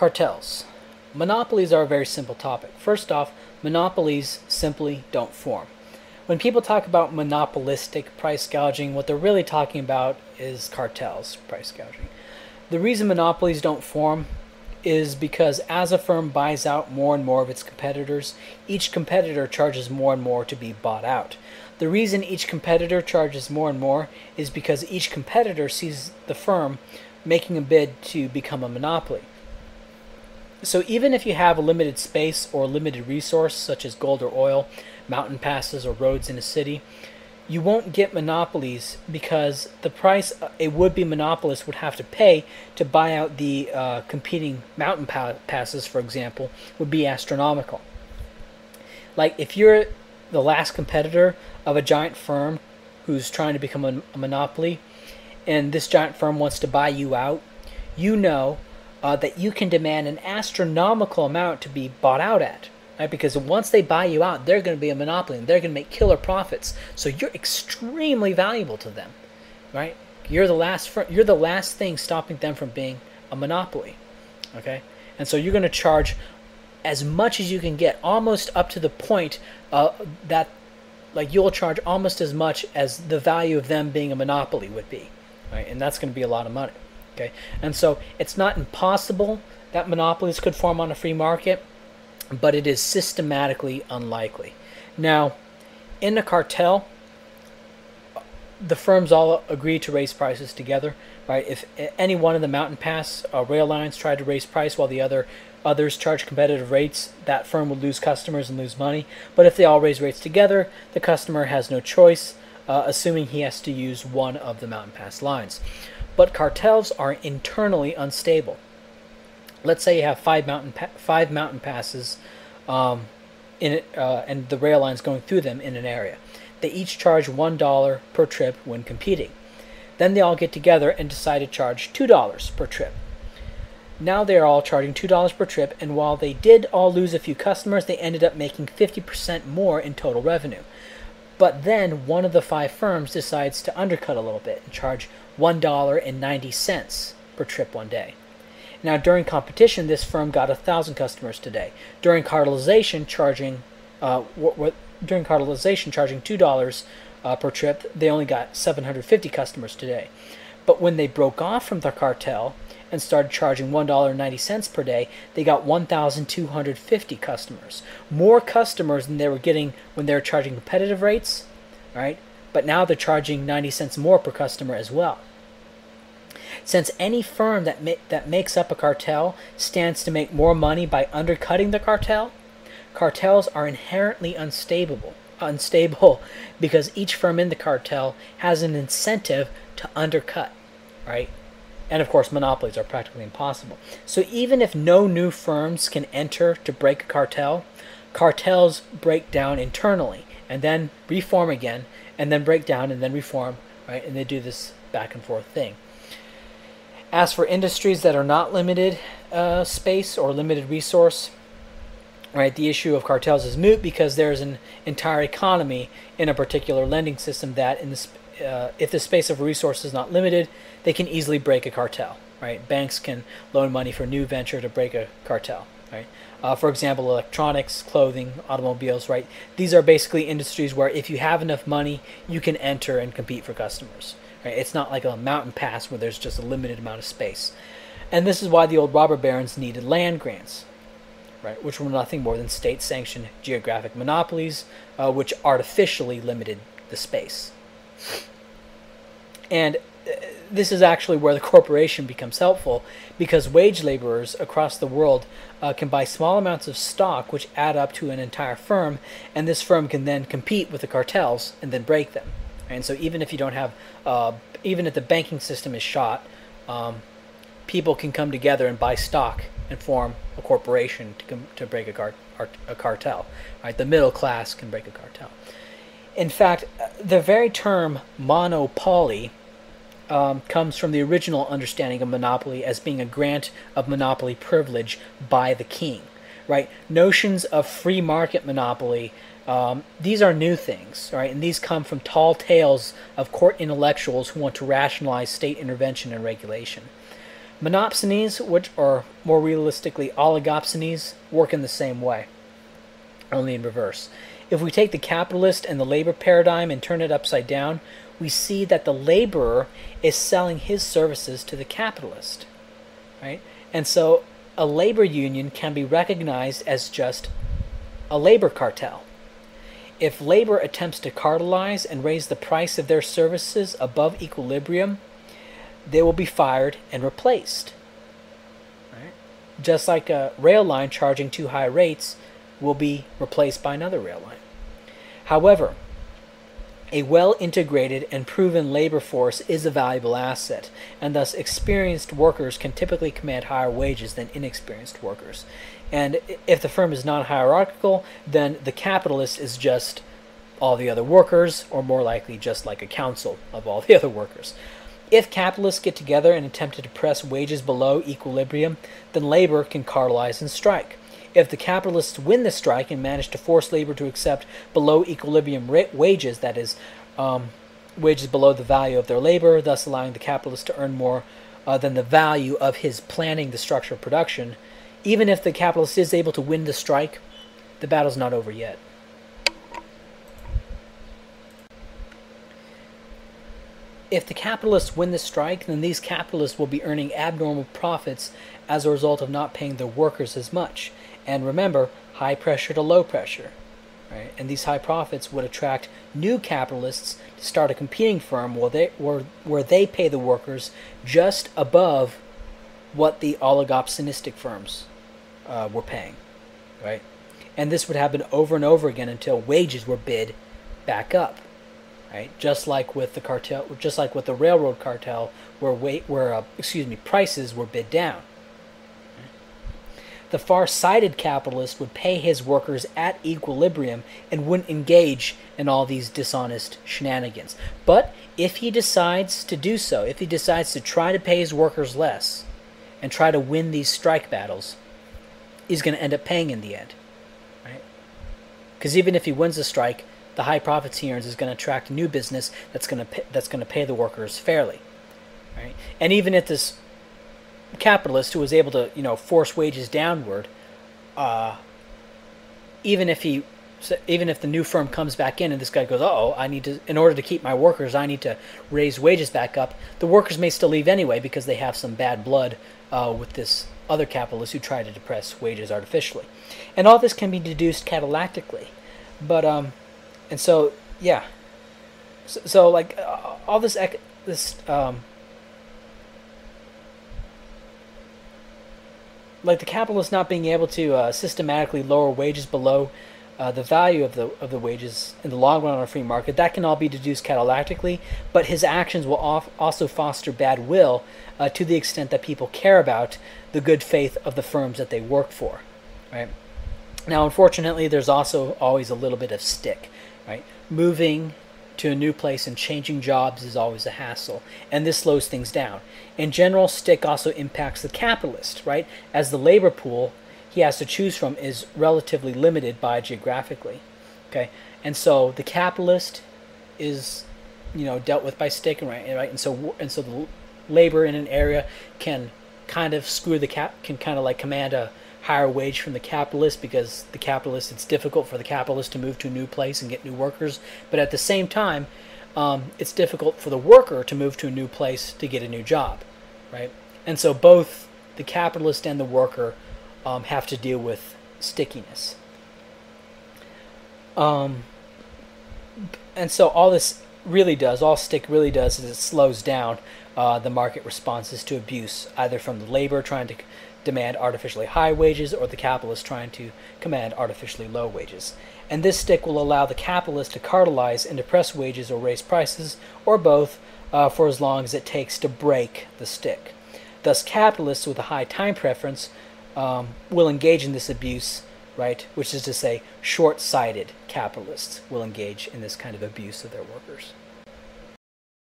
Cartels. Monopolies are a very simple topic. First off, monopolies simply don't form. When people talk about monopolistic price gouging, what they're really talking about is cartels price gouging. The reason monopolies don't form is because as a firm buys out more and more of its competitors, each competitor charges more and more to be bought out. The reason each competitor charges more and more is because each competitor sees the firm making a bid to become a monopoly. So even if you have a limited space or a limited resource, such as gold or oil, mountain passes, or roads in a city, you won't get monopolies because the price a would-be monopolist would have to pay to buy out the competing mountain passes, for example, would be astronomical. Like if you're the last competitor of a giant firm who's trying to become a monopoly, and this giant firm wants to buy you out, you know that you can demand an astronomical amount to be bought out at. Right? Because once they buy you out, they're going to be a monopoly and they're going to make killer profits. So you're extremely valuable to them, right? You're the last thing stopping them from being a monopoly, okay? And so you're going to charge as much as you can get, almost up to the point that, like, you'll charge almost as much as the value of them being a monopoly would be, right? And that's going to be a lot of money, okay? And so it's not impossible that monopolies could form on a free market, but it is systematically unlikely. Now, in a cartel, the firms all agree to raise prices together, right? If any one of the mountain pass rail lines tried to raise price while the others charge competitive rates, that firm would lose customers and lose money. But if they all raise rates together, the customer has no choice, assuming he has to use one of the mountain pass lines. But cartels are internally unstable. Let's say you have five mountain passes and the rail lines going through them in an area. They each charge $1 per trip when competing. Then they all get together and decide to charge $2 per trip. Now they're all charging $2 per trip, and while they did all lose a few customers, they ended up making 50% more in total revenue. But then one of the five firms decides to undercut a little bit and charge $1.90 per trip one day. Now, during competition, this firm got 1,000 customers today. During cartelization, charging $2 per trip, they only got 750 customers today. But when they broke off from the cartel and started charging $1.90 per day, they got 1,250 customers. More customers than they were getting when they were charging competitive rates, right? But now they're charging 90 cents more per customer as well. Since any firm that makes up a cartel stands to make more money by undercutting the cartel, cartels are inherently unstable because each firm in the cartel has an incentive to undercut, right? And of course, monopolies are practically impossible. So even if no new firms can enter to break a cartel, cartels break down internally and then reform again, and then break down and then reform, right? And they do this back and forth thing. As for industries that are not limited space or limited resource, right, the issue of cartels is moot because there's an entire economy in a particular lending system that, if the space of resource is not limited, they can easily break a cartel, right? Banks can loan money for new venture to break a cartel, right? For example, electronics, clothing, automobiles, right? These are basically industries where if you have enough money, you can enter and compete for customers. Right? It's not like a mountain pass where there's just a limited amount of space. And this is why the old robber barons needed land grants, right? Which were nothing more than state-sanctioned geographic monopolies, which artificially limited the space. And this is actually where the corporation becomes helpful, because wage laborers across the world can buy small amounts of stock which add up to an entire firm, and this firm can then compete with the cartels and then break them. And so even if you don't have, even if the banking system is shot, people can come together and buy stock and form a corporation to break a cartel. Right? The middle class can break a cartel. In fact, the very term monopoly comes from the original understanding of monopoly as being a grant of monopoly privilege by the king. Right? Notions of free market monopoly, these are new things, right? And these come from tall tales of court intellectuals who want to rationalize state intervention and regulation. Monopsonies, which are more realistically oligopsonies, work in the same way, only in reverse. If we take the capitalist and the labor paradigm and turn it upside down, we see that the laborer is selling his services to the capitalist, right? And so a labor union can be recognized as just a labor cartel. If labor attempts to cartelize and raise the price of their services above equilibrium, they will be fired and replaced. Right? Just like a rail line charging too high rates will be replaced by another rail line. However, a well-integrated and proven labor force is a valuable asset, and thus experienced workers can typically command higher wages than inexperienced workers. And if the firm is non-hierarchical, then the capitalist is just all the other workers, or more likely just like a council of all the other workers. If capitalists get together and attempt to depress wages below equilibrium, then labor can cartelize and strike. If the capitalists win the strike and manage to force labor to accept below equilibrium wages, that is, wages below the value of their labor, thus allowing the capitalist to earn more than the value of his planning the structure of production, even if the capitalist is able to win the strike, the battle's not over yet. If the capitalists win the strike, then these capitalists will be earning abnormal profits as a result of not paying their workers as much. And remember, high pressure to low pressure. Right? And these high profits would attract new capitalists to start a competing firm where they pay the workers just above what the oligopsonistic firms were paying. Right? And this would happen over and over again until wages were bid back up. Right? Just like with the cartel, just like with the railroad cartel, where prices were bid down. The far-sighted capitalist would pay his workers at equilibrium and wouldn't engage in all these dishonest shenanigans. But if he decides to do so, if he decides to try to pay his workers less and try to win these strike battles, he's going to end up paying in the end. Right? Because even if he wins the strike, the high profits he earns is going to attract new business that's going to pay the workers fairly. Right? And even if this capitalist who was able to, force wages downward, even if the new firm comes back in and this guy goes, in order to keep my workers, I need to raise wages back up, the workers may still leave anyway because they have some bad blood with this other capitalist who tried to depress wages artificially. And all this can be deduced catalactically. But, and so, yeah. So like, all this like the capitalist not being able to systematically lower wages below the value of the wages in the long run on a free market, that can all be deduced catalactically, but his actions will also foster bad will to the extent that people care about the good faith of the firms that they work for. Right? Now, unfortunately, there's also always a little bit of stick. Right? Moving to a new place and changing jobs is always a hassle, and this slows things down. In general, stick also impacts the capitalist, right? As the labor pool he has to choose from is relatively limited by geographically. Okay, and so the capitalist is, dealt with by stick, right? And so the labor in an area can kind of command a higher wage from the capitalist, because the capitalist, it's difficult for the capitalist to move to a new place and get new workers, but at the same time it's difficult for the worker to move to a new place to get a new job, right? And so both the capitalist and the worker have to deal with stickiness. And so all stick really does is it slows down the market responses to abuse, either from the labor trying to demand artificially high wages or the capitalist trying to command artificially low wages. And this stick will allow the capitalist to cartelize and depress wages or raise prices, or both, for as long as it takes to break the stick. Thus, capitalists with a high time preference will engage in this abuse, right? Which is to say, short-sighted capitalists will engage in this kind of abuse of their workers.